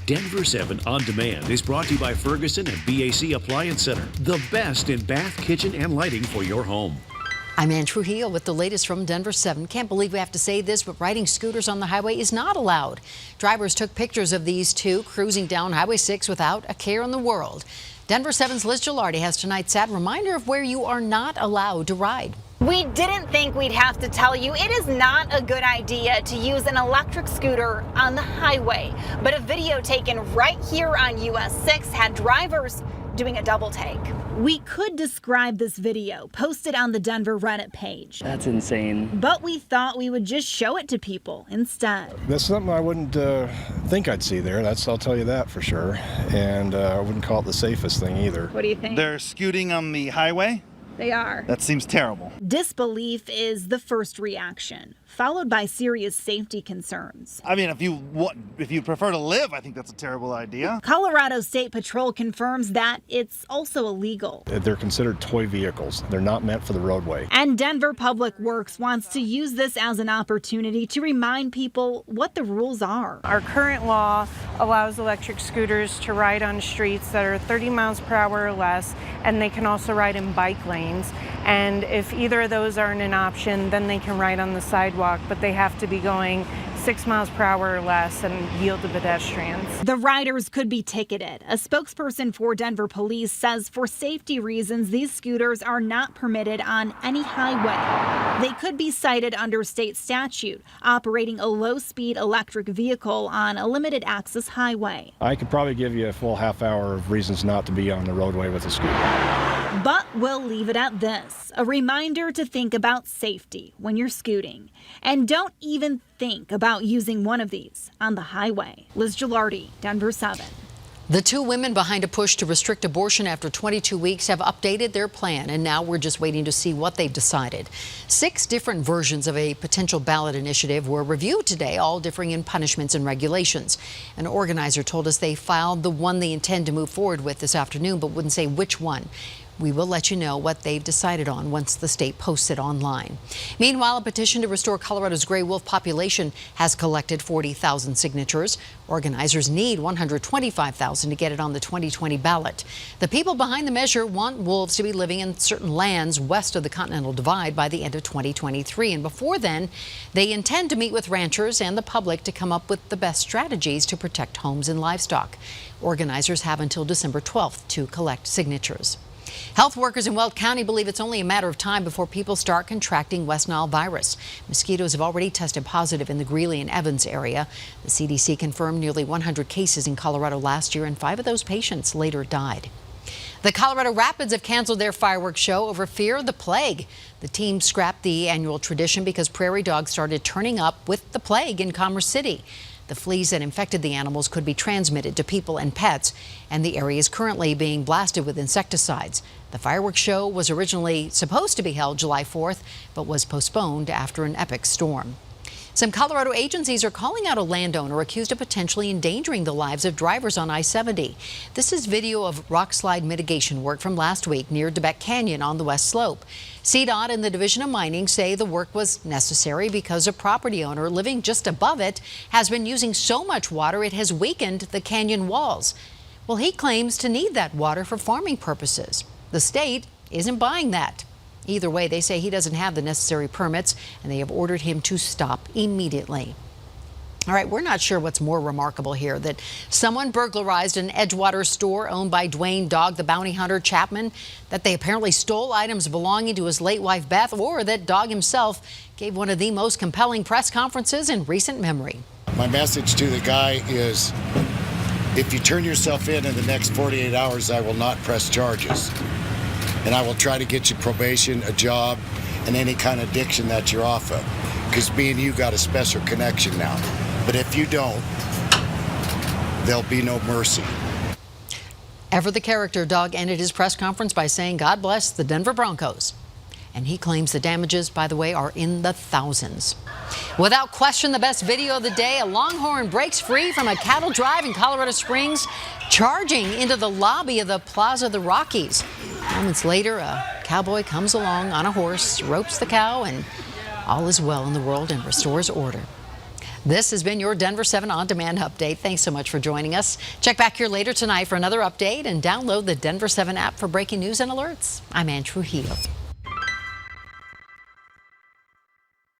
Denver 7 On Demand is brought to you by Ferguson and BAC Appliance Center, the best in bath, kitchen, and lighting for your home. I'm Ann Trujillo with the latest from Denver 7. Can't believe we have to say this, but riding scooters on the highway is not allowed. Drivers took pictures of these two cruising down Highway 6 without a care in the world. Denver 7's Liz Gilardi has tonight's sad reminder of where you are not allowed to ride. We didn't think we'd have to tell you it is not a good idea to use an electric scooter on the highway. But a video taken right here on US 6 had drivers doing a double take. We could describe this video posted on the Denver Reddit page. That's insane. But we thought we would just show it to people instead. That's something I wouldn't think I'd see there. I'll tell you that for sure. And I wouldn't call it the safest thing either. What do you think? They're scooting on the highway? They are. That seems terrible. Disbelief is the first reaction, followed by serious safety concerns. I mean, if you prefer to live, I think that's a terrible idea. Colorado State Patrol confirms that it's also illegal. They're considered toy vehicles. They're not meant for the roadway. And Denver Public Works wants to use this as an opportunity to remind people what the rules are. Our current law allows electric scooters to ride on streets that are 30 miles per hour or less, and they can also ride in bike lanes. And if either of those aren't an option, then they can ride on the sidewalk, but they have to be going 6 miles per hour or less and yield to pedestrians. The riders could be ticketed. A spokesperson for Denver Police says for safety reasons, these scooters are not permitted on any highway. They could be cited under state statute, operating a low-speed electric vehicle on a limited access highway. I could probably give you a full half hour of reasons not to be on the roadway with a scooter. But we'll leave it at this, a reminder to think about safety when you're scooting. And don't even think about using one of these on the highway. Liz Gilardi, Denver 7. The two women behind a push to restrict abortion after 22 weeks have updated their plan, and now we're just waiting to see what they've decided. 6 different versions of a potential ballot initiative were reviewed today, all differing in punishments and regulations. An organizer told us they filed the one they intend to move forward with this afternoon, but wouldn't say which one. We will let you know what they've decided on once the state posts it online. Meanwhile, a petition to restore Colorado's gray wolf population has collected 40,000 signatures. Organizers need 125,000 to get it on the 2020 ballot. The people behind the measure want wolves to be living in certain lands west of the Continental Divide by the end of 2023. And before then, they intend to meet with ranchers and the public to come up with the best strategies to protect homes and livestock. Organizers have until December 12th to collect signatures. Health workers in Weld County believe it's only a matter of time before people start contracting West Nile virus. Mosquitoes have already tested positive in the Greeley and Evans area. The CDC confirmed nearly 100 cases in Colorado last year, and 5 of those patients later died. The Colorado Rapids have canceled their fireworks show over fear of the plague. The team scrapped the annual tradition because prairie dogs started turning up with the plague in Commerce City. The fleas that infected the animals could be transmitted to people and pets, and the area is currently being blasted with insecticides. The fireworks show was originally supposed to be held July 4th, but was postponed after an epic storm. Some Colorado agencies are calling out a landowner accused of potentially endangering the lives of drivers on I-70. This is video of rock slide mitigation work from last week near DeBeck Canyon on the west slope. CDOT and the Division of Mining say the work was necessary because a property owner living just above it has been using so much water it has weakened the canyon walls. Well, he claims to need that water for farming purposes. The state isn't buying that. Either way, they say he doesn't have the necessary permits, and they have ordered him to stop immediately. All right, we're not sure what's more remarkable here, that someone burglarized an Edgewater store owned by Dwayne Dog the Bounty Hunter Chapman, that they apparently stole items belonging to his late wife Beth, or that Dog himself gave one of the most compelling press conferences in recent memory. My message to the guy is, if you turn yourself in the next 48 hours, I will not press charges. And I will try to get you probation, a job, and any kind of addiction that you're off of. Because me and you got a special connection now. But if you don't, there'll be no mercy. Ever the character, Dog ended his press conference by saying, God bless the Denver Broncos. And he claims the damages, by the way, are in the thousands. Without question, the best video of the day, a Longhorn breaks free from a cattle drive in Colorado Springs, charging into the lobby of the Plaza of the Rockies. Moments later, a cowboy comes along on a horse, ropes the cow, and all is well in the world and restores order. This has been your Denver 7 On Demand update. Thanks so much for joining us. Check back here later tonight for another update and download the Denver 7 app for breaking news and alerts. I'm Ann Trujillo.